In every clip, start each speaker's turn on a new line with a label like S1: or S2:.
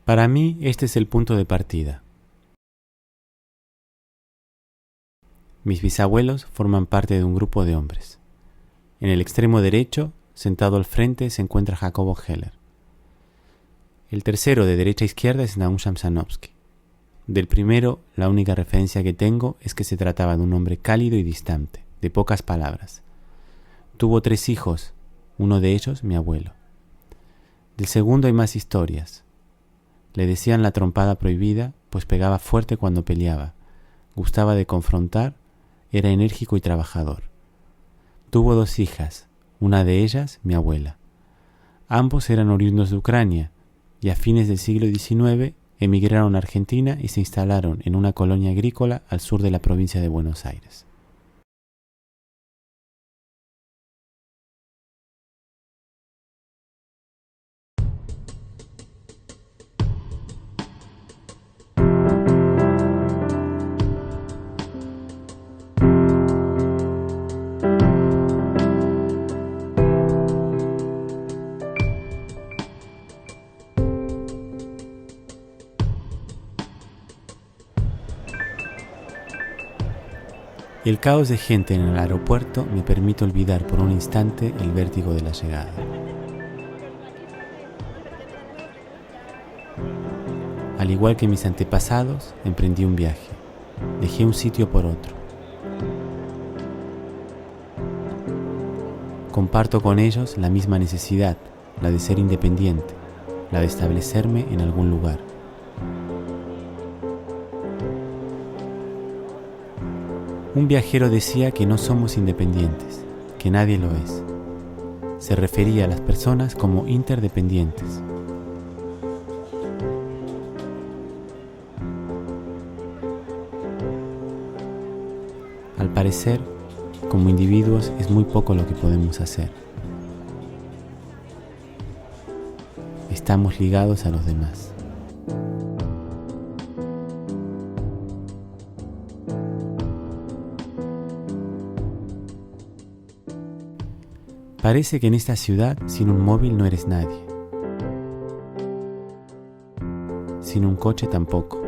S1: Para mí, este es el punto de partida. Mis bisabuelos forman parte de un grupo de hombres. En el extremo derecho, sentado al frente, se encuentra Jacobo Heller. El tercero, de derecha a izquierda, es Nahum Shamsanovsky. Del primero, la única referencia que tengo es que se trataba de un hombre cálido y distante, de pocas palabras. Tuvo 3 hijos, uno de ellos mi abuelo. Del segundo hay más historias. Le decían la trompada prohibida, pues pegaba fuerte cuando peleaba, gustaba de confrontar, era enérgico y trabajador. Tuvo 2 hijas, una de ellas mi abuela. Ambos eran oriundos de Ucrania y a fines del siglo XIX emigraron a Argentina y se instalaron en una colonia agrícola al sur de la provincia de Buenos Aires. El caos de gente en el aeropuerto me permite olvidar por un instante el vértigo de la llegada. Al igual que mis antepasados, emprendí un viaje. Dejé un sitio por otro. Comparto con ellos la misma necesidad, la de ser independiente, la de establecerme en algún lugar. Un viajero decía que no somos independientes, que nadie lo es. Se refería a las personas como interdependientes. Al parecer, como individuos es muy poco lo que podemos hacer. Estamos ligados a los demás. Parece que en esta ciudad, sin un móvil no eres nadie. Sin un coche tampoco.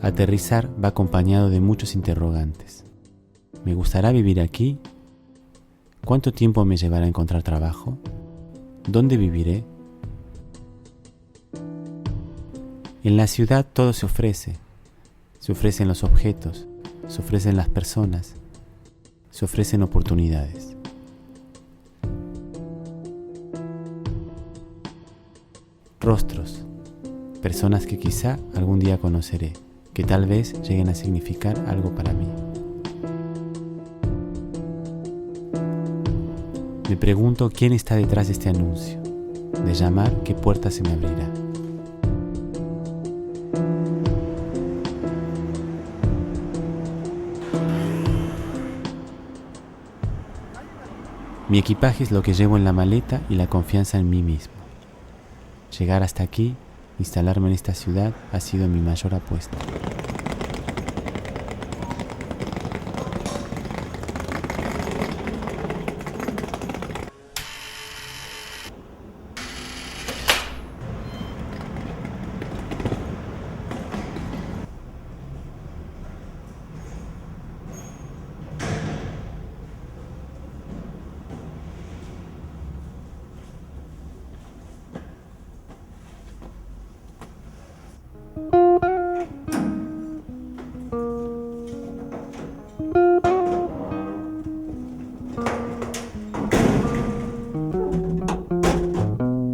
S1: Aterrizar va acompañado de muchos interrogantes. ¿Me gustará vivir aquí? ¿Cuánto tiempo me llevará a encontrar trabajo? ¿Dónde viviré? En la ciudad todo se ofrece. Se ofrecen los objetos, se ofrecen las personas, se ofrecen oportunidades. Rostros, personas que quizá algún día conoceré, que tal vez lleguen a significar algo para mí. Me pregunto quién está detrás de este anuncio, de llamar qué puerta se me abrirá. Mi equipaje es lo que llevo en la maleta y la confianza en mí mismo. Llegar hasta aquí, instalarme en esta ciudad, ha sido mi mayor apuesta.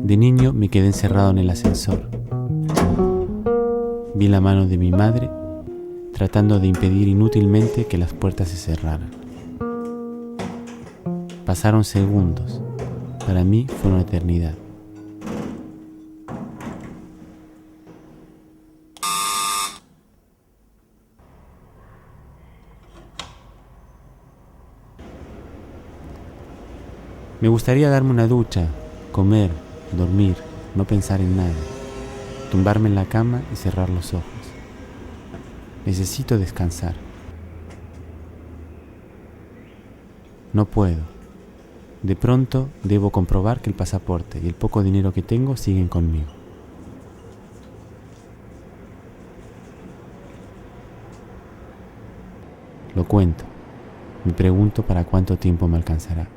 S1: De niño me quedé encerrado en el ascensor. Vi la mano de mi madre tratando de impedir inútilmente que las puertas se cerraran. Pasaron segundos. Para mí fue una eternidad. Me gustaría darme una ducha, comer, dormir, no pensar en nada, tumbarme en la cama y cerrar los ojos. Necesito descansar. No puedo. De pronto debo comprobar que el pasaporte y el poco dinero que tengo siguen conmigo. Lo cuento. Me pregunto para cuánto tiempo me alcanzará.